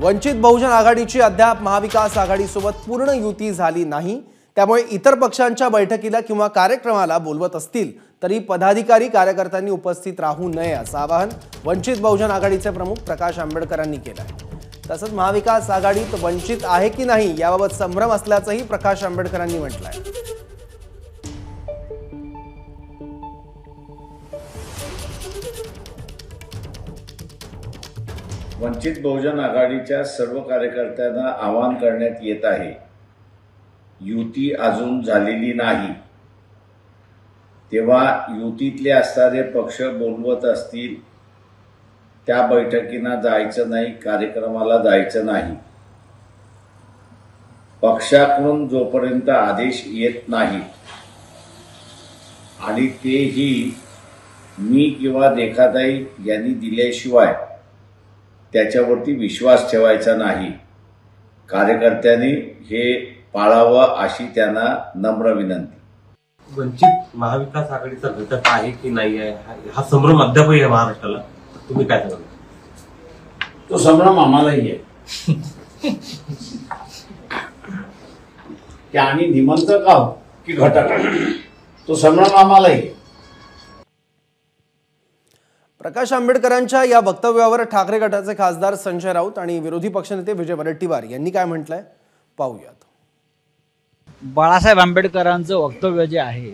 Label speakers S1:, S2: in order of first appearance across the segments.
S1: वंचित बहुजन आघाडीची अद्याप महाविकास आघाडीसोबत पूर्ण युती झाली नाही। त्यामुळे इतर पक्षांच्या बैठकीला किंवा कार्यक्रमाला बोलवत असतील तरी पदाधिकारी कार्यकर्त्यांनी उपस्थित राहू नये असं आवाहन वंचित बहुजन आघाडीचे प्रमुख प्रकाश आंबेडकरांनी केलं आहे। तसंच महाविकास आघाडीत वंचित आहे की नाही याबाबत संभ्रम असल्याचंही प्रकाश आंबेडकरांनी म्हटलं आहे।
S2: वंचित बहुजन आघाडीच्या सर्व कार्यकर्त्यांना आवाहन करण्यात येत आहे, युती अजून झालेली नाही, तेव्हा युतीतले असणारे पक्ष बोलवत असतील त्या बैठकींना जायचं नाही, कार्यक्रमाला जायचं नाही। पक्षाकडून जोपर्यंत आदेश येत नाही आणि तेही मी किंवा रेखाताई यांनी दिल्याशिवाय त्याच्यावरती विश्वास ठेवायचा नाही। कार्यकर्त्यांनी हे पाळावं अशी त्यांना नम्र विनंती।
S3: वंचित महाविकास आघाडीचा घटक आहे की नाही आहे हा संभ्रम अद्यापही आहे महाराष्ट्राला, तुम्ही काय सांगाल?
S2: तो संभ्रम आम्हालाही आहे की आम्ही निमंत्रक आहोत की घटक आहोत, तो संभ्रम आम्हालाही आहे।
S1: प्रकाश आंबेडकरांच्या या वक्तव्यावर ठाकरे गटाचे खासदार संजय राऊत आणि विरोधी पक्षनेते विजय वडेट्टीवार यांनी काय म्हटलंय पाहूयात।
S4: बाळासाहेब आंबेडकरांचं वक्तव्य जे आहे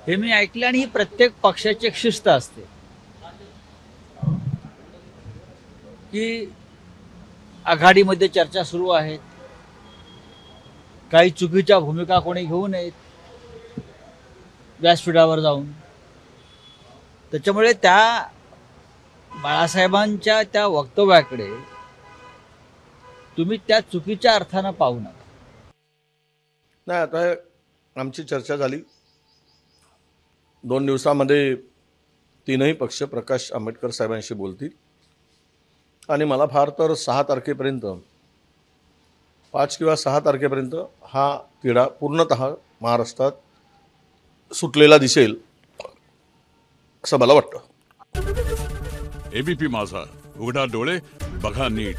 S4: हे मी ऐकलं आणि ही प्रत्येक पक्षाची एक शिस्त असते की आघाडीमध्ये चर्चा सुरू आहेत, काही चुकीच्या भूमिका कोणी घेऊ नयेत व्यासपीठावर जाऊन। त्याच्यामुळे त्या बाळासाहेबांच्या त्या वक्तव्याकडे तुम्ही त्या चुकीच्या अर्थानं पाहू नका।
S5: नाही, आता आमची चर्चा झाली, 2 दिवसामध्ये तीनही पक्ष प्रकाश आंबेडकर साहेबांशी बोलतील आणि मला फार तर 6 तारखेपर्यंत 5 किंवा 6 तारखेपर्यंत हा तिढा पूर्णतः महाराष्ट्रात सुटलेला दिसेल असं मला वाटतं।
S6: एबीपी माझा, उघडा डोळे बघा नीट।